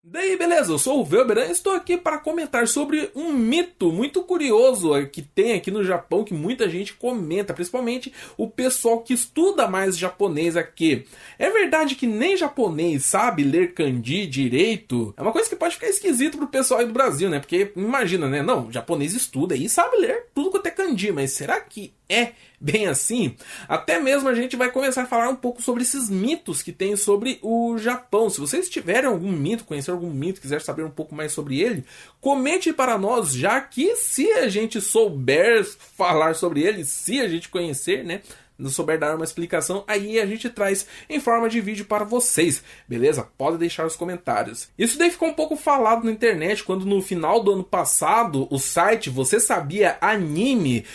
Daí, beleza, eu sou o Velberan e estou aqui para comentar sobre um mito muito curioso que tem aqui no Japão, que muita gente comenta, principalmente o pessoal que estuda mais japonês aqui. É verdade que nem japonês sabe ler kanji direito? É uma coisa que pode ficar esquisito pro pessoal aí do Brasil, né? Porque imagina, né? Não, japonês estuda e sabe ler tudo quanto é kanji, mas será que é bem assim? Até mesmo a gente vai começar a falar um pouco sobre esses mitos que tem sobre o Japão. Se vocês tiverem algum mito, conhecer algum mito, quiser saber um pouco mais sobre ele, comente para nós, já que se a gente souber falar sobre ele, se a gente conhecer, né? Não souber dar uma explicação, aí a gente traz em forma de vídeo para vocês, beleza? Pode deixar os comentários. Isso daí ficou um pouco falado na internet, quando no final do ano passado, o site Você Sabia Anime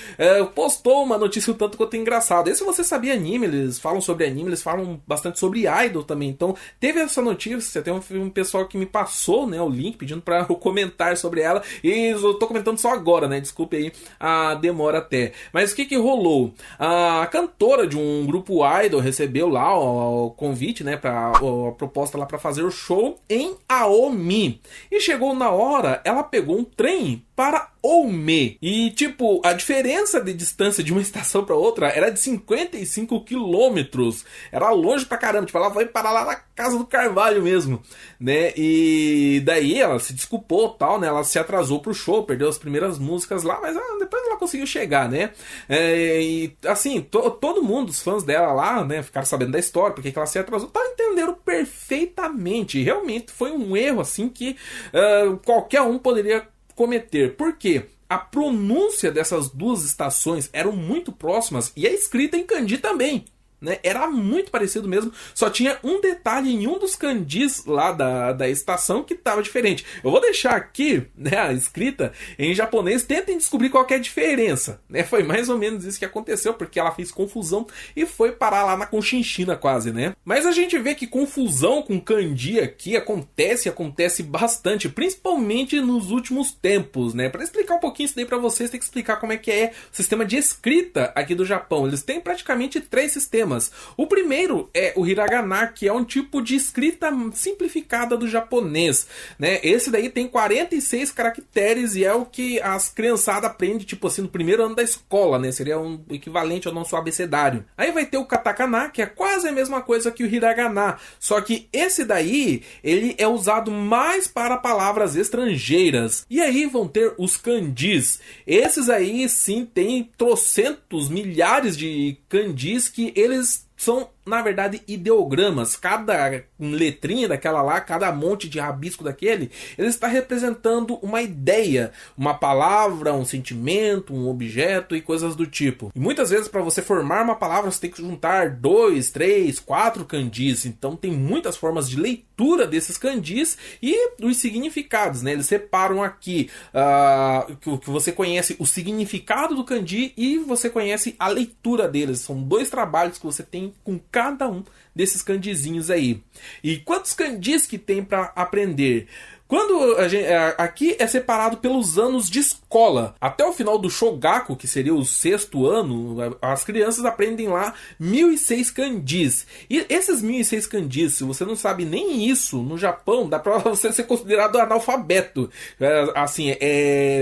postou uma notícia um tanto quanto engraçada. E se Você Sabia Anime, eles falam sobre anime, eles falam bastante sobre idol também. Então, teve essa notícia, tem um pessoal que me passou, né, o link, pedindo para eu comentar sobre ela, e eu tô comentando só agora, né? Desculpe aí a demora até. Mas o que rolou? A cantora de um grupo idol recebeu lá o convite, né, a proposta lá para fazer o show em Aomi. E chegou na hora, ela pegou um trem para Ome. E, tipo, a diferença de distância de uma estação para outra era de 55 quilômetros. Era longe pra caramba. Tipo, ela foi parar lá na casa do Carvalho mesmo, né? E daí ela se desculpou, tal, né? Ela se atrasou pro show, perdeu as primeiras músicas lá, mas depois ela conseguiu chegar, né? E, assim, todo mundo, os fãs dela lá, né, ficaram sabendo da história, porque que ela se atrasou, entenderam perfeitamente. Realmente foi um erro, assim, que qualquer um poderia cometer. Por quê? A pronúncia dessas duas estações eram muito próximas e a escrita em kanji também, né? Era muito parecido mesmo, só tinha um detalhe em um dos kanjis lá da estação que estava diferente. Eu vou deixar aqui, né, a escrita em japonês, tentem descobrir qual que é a diferença, né? Foi mais ou menos isso que aconteceu, porque ela fez confusão e foi parar lá na Conchinchina quase, né? Mas a gente vê que confusão com kanji aqui acontece bastante, principalmente nos últimos tempos, né? Para explicar um pouquinho isso daí para vocês, tem que explicar como é que é o sistema de escrita aqui do Japão. Eles têm praticamente 3 sistemas. O primeiro é o hiragana, que é um tipo de escrita simplificada do japonês, né? Esse daí tem 46 caracteres e é o que as criançadas aprendem, tipo assim, no primeiro ano da escola, né? Seria um equivalente ao nosso abecedário. Aí vai ter o katakana, que é quase a mesma coisa que o hiragana, só que esse daí, ele é usado mais para palavras estrangeiras. E aí vão ter os kanjis. Esses aí, sim, tem trocentos, milhares de kanjis que eles são, na verdade, ideogramas. Cada letrinha daquela lá, cada monte de rabisco daquele, ele está representando uma ideia, uma palavra, um sentimento, um objeto e coisas do tipo. E muitas vezes, para você formar uma palavra, você tem que juntar 2, 3, 4 kanjis. Então tem muitas formas de leitura desses kanjis e os significados, né? Eles separam aqui que você conhece o significado do kanji e você conhece a leitura deles. São 2 trabalhos que você tem com cada um desses kanjizinhos aí. E quantos kanjis que tem para aprender? Quando aqui é separado pelos anos de escola. Até o final do Shogaku, que seria o 6º ano, as crianças aprendem lá 1006 kanjis. E esses 1006 kanjis, se você não sabe nem isso, no Japão, dá pra você ser considerado analfabeto.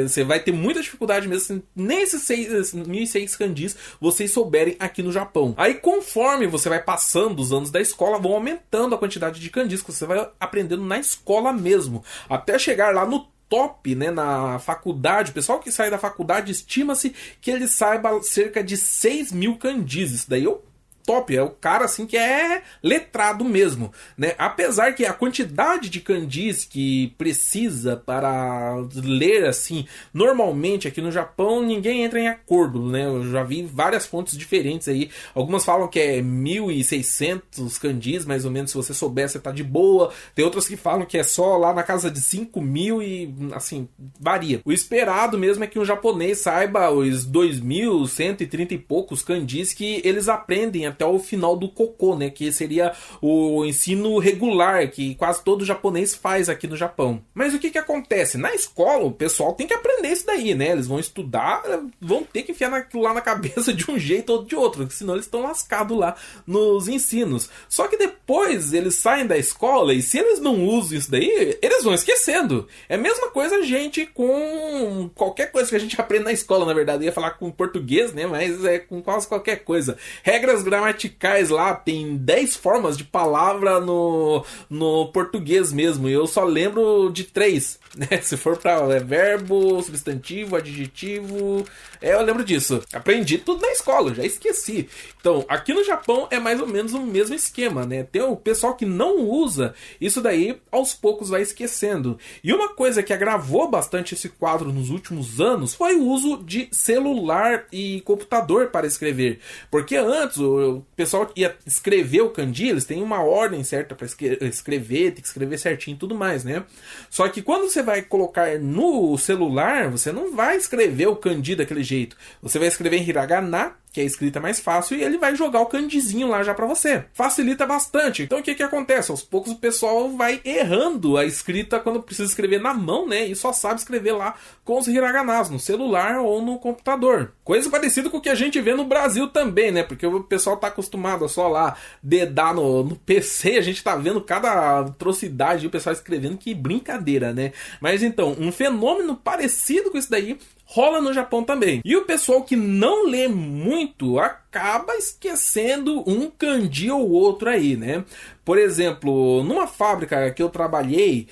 Você vai ter muita dificuldade mesmo, se nem esses 1006 kanjis vocês souberem aqui no Japão. Aí, conforme você vai passando os anos da escola, vão aumentando a quantidade de kanjis que você vai aprendendo na escola mesmo. Até chegar lá no top, né, na faculdade. O pessoal que sai da faculdade, estima-se que ele saiba cerca de 6.000 kanjis. Isso daí eu top, é o cara assim que é letrado mesmo, né? Apesar que a quantidade de kanjis que precisa para ler assim, normalmente aqui no Japão ninguém entra em acordo, né? Eu já vi várias fontes diferentes aí, algumas falam que é 1.600 kanjis, mais ou menos, se você souber você tá de boa, tem outras que falam que é só lá na casa de 5.000 e assim, varia. O esperado mesmo é que um japonês saiba os 2.130 e poucos kanjis que eles aprendem até o final do Kokô, né? Que seria o ensino regular, que quase todo japonês faz aqui no Japão. Mas o que acontece? Na escola, o pessoal tem que aprender isso daí, né? Eles vão estudar, vão ter que enfiar aquilo lá na cabeça de um jeito ou de outro, senão eles estão lascados lá nos ensinos. Só que depois eles saem da escola e se eles não usam isso daí, eles vão esquecendo. É a mesma coisa a gente com qualquer coisa que a gente aprende na escola, na verdade. Eu ia falar com português, né? Mas é com quase qualquer coisa. Regras gramaticais lá, tem 10 formas de palavra no português mesmo. E eu só lembro de 3, né? Se for para verbo, substantivo, adjetivo... eu lembro disso. Aprendi tudo na escola, já esqueci. Então, aqui no Japão é mais ou menos o mesmo esquema, né? Tem o pessoal que não usa, isso daí aos poucos vai esquecendo. E uma coisa que agravou bastante esse quadro nos últimos anos foi o uso de celular e computador para escrever. Porque antes o pessoal ia escrever o kanji, eles têm uma ordem certa para escrever, tem que escrever certinho e tudo mais, né? Só que quando você vai colocar no celular, você não vai escrever o kanji daquele jeito. Você vai escrever em hiragana, que é a escrita mais fácil, e ele vai jogar o kanjizinho lá já pra você. Facilita bastante. Então o que acontece? Aos poucos o pessoal vai errando a escrita quando precisa escrever na mão, né? E só sabe escrever lá com os hiraganas, no celular ou no computador. Coisa parecida com o que a gente vê no Brasil também, né? Porque o pessoal tá acostumado a só lá dedar no PC, a gente tá vendo cada atrocidade, o pessoal escrevendo, que brincadeira, né? Mas então, um fenômeno parecido com isso daí rola no Japão também. E o pessoal que não lê muito acaba esquecendo um kanji ou outro aí, né? Por exemplo, numa fábrica que eu trabalhei,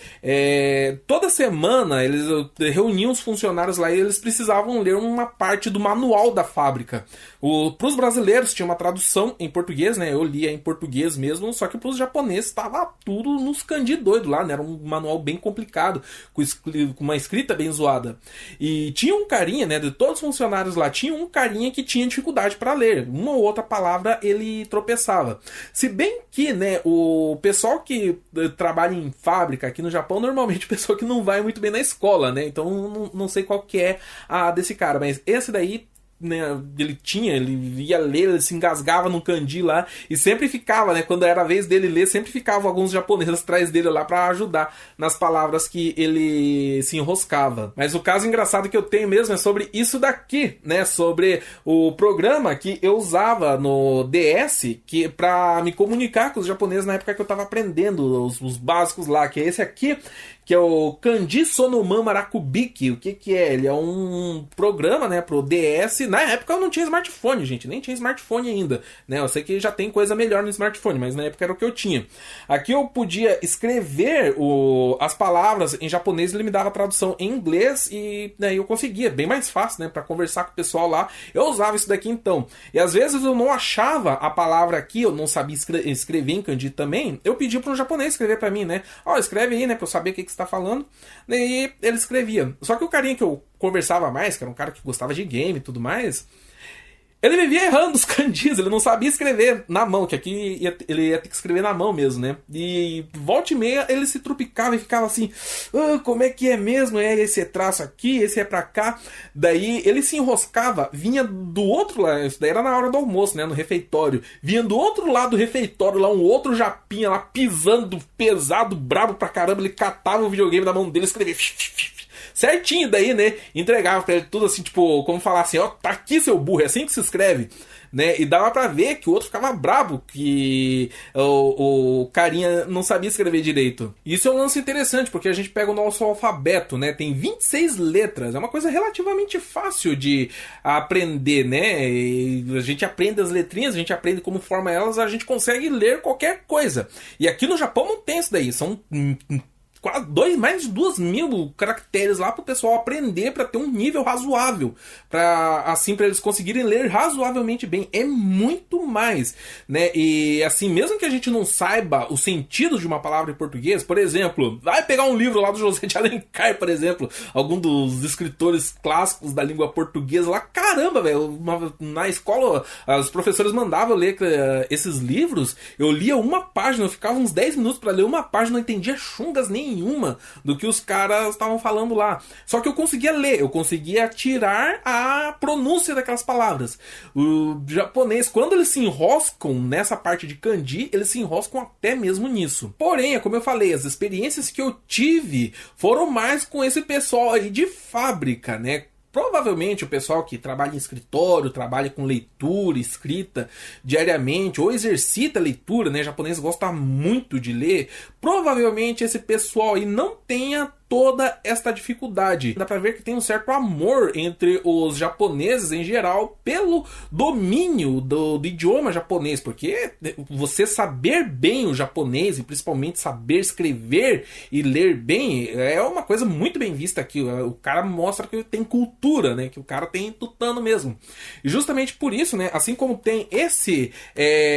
toda semana eles reuniam os funcionários lá e eles precisavam ler uma parte do manual da fábrica. Para os brasileiros tinha uma tradução em português, né? Eu lia em português mesmo, só que para os japoneses estava tudo nos kanji doido lá, né? Era um manual bem complicado, com uma escrita bem zoada. E tinha um carinha, né? De todos os funcionários lá, tinha um carinha que tinha dificuldade para ler. Uma ou outra palavra ele tropeçava. Se bem que, né, o pessoal que trabalha em fábrica aqui no Japão, normalmente o pessoal que não vai muito bem na escola, né? Então não sei qual que é a desse cara, mas esse daí, né, ele ia ler, ele se engasgava no kanji lá e sempre ficava, né, quando era a vez dele ler, sempre ficavam alguns japoneses atrás dele lá para ajudar nas palavras que ele se enroscava. Mas o caso engraçado que eu tenho mesmo é sobre isso daqui, né, sobre o programa que eu usava no DS que para me comunicar com os japoneses na época que eu tava aprendendo os básicos lá, que é esse aqui, que é o Kanji Sonoman Marakubiki. O que é? Ele é um programa, né, pro DS. Na época eu não tinha smartphone, gente, nem tinha smartphone ainda, né? Eu sei que já tem coisa melhor no smartphone, mas na época era o que eu tinha. Aqui eu podia escrever as palavras em japonês, ele me dava a tradução em inglês e né, eu conseguia, bem mais fácil, né, para conversar com o pessoal lá. Eu usava isso daqui então. E às vezes eu não achava a palavra aqui, eu não sabia escrever em kanji também, eu pedi para um japonês escrever para mim, né? Escreve aí, né, para eu saber o que está falando. E ele escrevia. Só que o carinha que eu conversava mais, que era um cara que gostava de game e tudo mais, ele vivia errando os kanjis, ele não sabia escrever na mão, que aqui ele ia ter que escrever na mão mesmo, né? E volta e meia ele se trupicava e ficava assim, como é que é mesmo? Esse traço aqui, esse é pra cá. Daí ele se enroscava, vinha do outro lado, isso daí era na hora do almoço, né? No refeitório. Vinha do outro lado do refeitório lá, um outro japinha lá, pisando, pesado, brabo pra caramba, ele catava o videogame da mão dele e escrevia certinho daí, né? Entregava pra ele tudo assim, tipo, como falar assim, tá aqui seu burro, é assim que se escreve, né? E dava pra ver que o outro ficava brabo, que o carinha não sabia escrever direito. Isso é um lance interessante, porque a gente pega o nosso alfabeto, né? Tem 26 letras, é uma coisa relativamente fácil de aprender, né? E a gente aprende as letrinhas, a gente aprende como forma elas, a gente consegue ler qualquer coisa. E aqui no Japão não tem isso daí, são quase mais de 2.000 caracteres lá para o pessoal aprender, para ter um nível razoável, para eles conseguirem ler razoavelmente bem. É muito mais, né? E assim, mesmo que a gente não saiba o sentido de uma palavra em português, por exemplo, vai pegar um livro lá do José de Alencar, por exemplo, algum dos escritores clássicos da língua portuguesa lá, caramba, velho, na escola os professores mandavam eu ler esses livros, eu lia uma página, eu ficava uns 10 minutos para ler uma página, não entendia chungas nenhuma, nenhuma do que os caras estavam falando lá. Só que eu conseguia ler, eu conseguia tirar a pronúncia daquelas palavras. O japonês, quando eles se enroscam nessa parte de kanji, eles se enroscam até mesmo nisso. Porém, como eu falei, as experiências que eu tive foram mais com esse pessoal aí de fábrica, né? Provavelmente o pessoal que trabalha em escritório, trabalha com leitura, escrita diariamente, ou exercita leitura, né? O japonês gosta muito de ler. Provavelmente esse pessoal aí não tenha toda esta dificuldade. Dá pra ver que tem um certo amor entre os japoneses em geral pelo domínio do idioma japonês, porque você saber bem o japonês e principalmente saber escrever e ler bem é uma coisa muito bem vista aqui. O cara mostra que tem cultura, né? Que o cara tem tutano mesmo. E justamente por isso, né? Assim como tem esse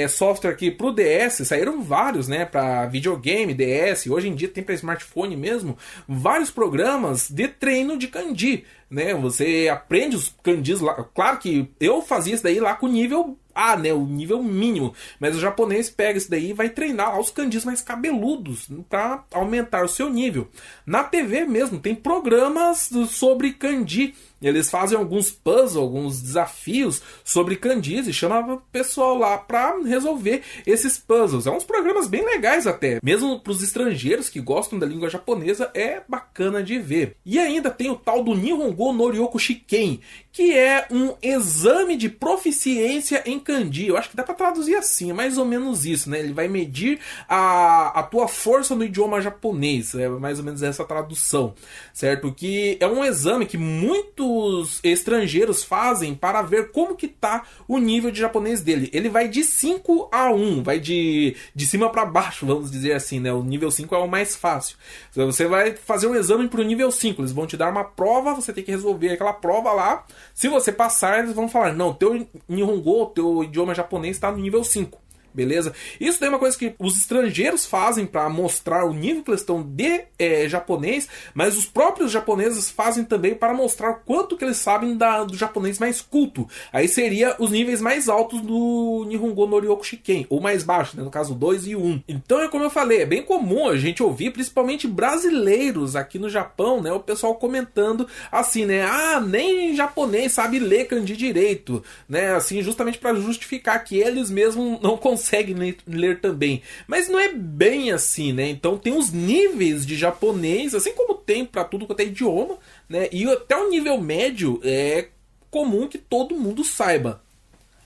software aqui pro DS, saíram vários, né? Pra videogame, DS, hoje em dia tem pra smartphone mesmo, vários programas de treino de kanji, né? Você aprende os kanjis lá. Claro que eu fazia isso daí lá com o nível A, né? O nível mínimo. Mas o japonês pega isso daí e vai treinar lá os kanjis mais cabeludos para aumentar o seu nível. Na TV mesmo tem programas sobre kanji. Eles fazem alguns puzzles, alguns desafios sobre kanjis e chamam o pessoal lá para resolver esses puzzles. É uns programas bem legais até. Mesmo para os estrangeiros que gostam da língua japonesa, é bacana de ver. E ainda tem o tal do Nihongo no Ryoku Shiken, que é um exame de proficiência em kanji. Eu acho que dá para traduzir assim, é mais ou menos isso, né? Ele vai medir a tua força no idioma japonês, é mais ou menos essa tradução, certo? Que é um exame que muitos estrangeiros fazem para ver como que tá o nível de japonês dele. Ele vai de 5 a 1, vai de cima para baixo, vamos dizer assim, né? O nível 5 é o mais fácil. Então, você vai fazer um exame para o nível 5, eles vão te dar uma prova, você tem que resolver aquela prova lá. Se você passar, eles vão falar, não, teu Nihongo, teu idioma japonês está no nível 5. Beleza? Isso daí é uma coisa que os estrangeiros fazem para mostrar o nível que eles estão de japonês, mas os próprios japoneses fazem também para mostrar quanto que eles sabem do japonês mais culto. Aí seria os níveis mais altos do Nihongo no Ryoku Shiken, ou mais baixos, né? No caso 2 e 1. Então é como eu falei, é bem comum a gente ouvir, principalmente brasileiros aqui no Japão, né? O pessoal comentando assim, né? Ah, nem japonês sabe ler kanji direito, né? Assim, justamente para justificar que eles mesmos não conseguem ler também. Mas não é bem assim, né? Então tem os níveis de japonês, assim como tem para tudo quanto é idioma, né? E até o nível médio é comum que todo mundo saiba.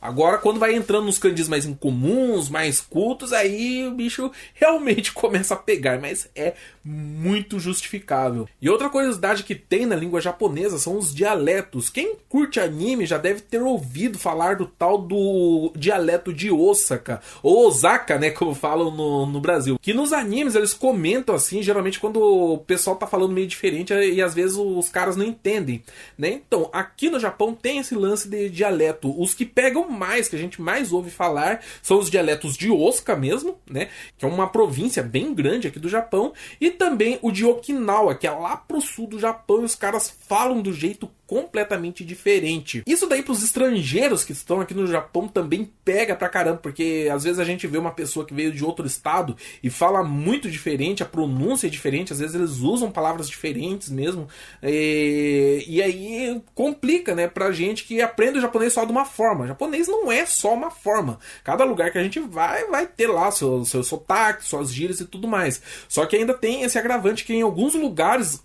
Agora, quando vai entrando nos kanjis mais incomuns, mais cultos, aí o bicho realmente começa a pegar, mas é muito justificável. E outra curiosidade que tem na língua japonesa são os dialetos. Quem curte anime já deve ter ouvido falar do tal do dialeto de Osaka, ou Osaka, né, como falam no Brasil. Que nos animes eles comentam assim, geralmente quando o pessoal tá falando meio diferente e às vezes os caras não entendem, né? Então, aqui no Japão tem esse lance de dialeto. Os que pegam mais, que a gente mais ouve falar, são os dialetos de Osaka mesmo, né? Que é uma província bem grande aqui do Japão, e também o de Okinawa, que é lá pro sul do Japão, e os caras falam do jeito completamente diferente. Isso daí pros estrangeiros que estão aqui no Japão também pega pra caramba, porque às vezes a gente vê uma pessoa que veio de outro estado e fala muito diferente, a pronúncia é diferente, às vezes eles usam palavras diferentes mesmo, e aí complica, né, pra gente que aprende o japonês só de uma forma. O japonês não é só uma forma. Cada lugar que a gente vai ter lá seu sotaque, suas gírias e tudo mais. Só que ainda tem esse agravante que em alguns lugares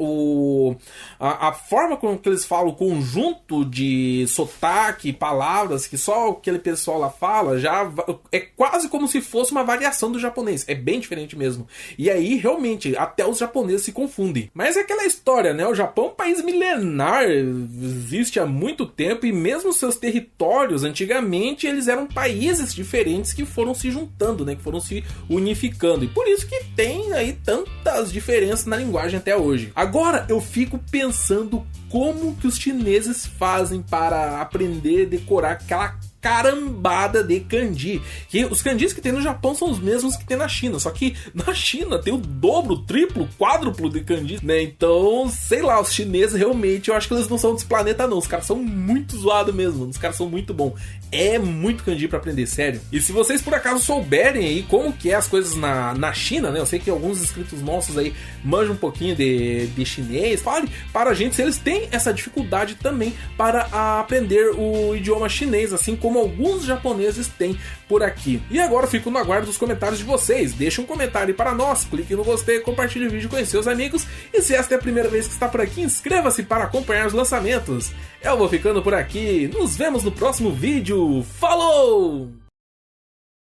a forma com que eles falam, o conjunto de sotaque, palavras que só aquele pessoal lá fala, já é quase como se fosse uma variação do japonês. É bem diferente mesmo. E aí, realmente, até os japoneses se confundem. Mas é aquela história, né? O Japão é um país milenar, existe há muito tempo, e mesmo seus territórios, antigamente, eles eram países diferentes que foram se juntando, né? Que foram se unificando. E por isso que tem aí tantas diferenças na linguagem até hoje. Agora, eu fico pensando como que os chineses fazem para aprender a decorar aquela carambada de kanji. Que os kanjis que tem no Japão são os mesmos que tem na China, só que na China tem o dobro, triplo, quádruplo de kanjis, né? Então, sei lá, os chineses realmente, eu acho que eles não são desse planeta não, os caras são muito zoados mesmo, os caras são muito bons. É muito kanji pra aprender, sério. E se vocês por acaso souberem aí como que é as coisas na China, né? Eu sei que alguns inscritos nossos aí manjam um pouquinho de chinês. Fale para a gente se eles têm essa dificuldade também para aprender o idioma chinês, assim como alguns japoneses têm por aqui. E agora fico no aguardo dos comentários de vocês. Deixe um comentário aí para nós, clique no gostei, compartilhe o vídeo com seus amigos. E se esta é a primeira vez que está por aqui, inscreva-se para acompanhar os lançamentos. Eu vou ficando por aqui. Nos vemos no próximo vídeo. Falou!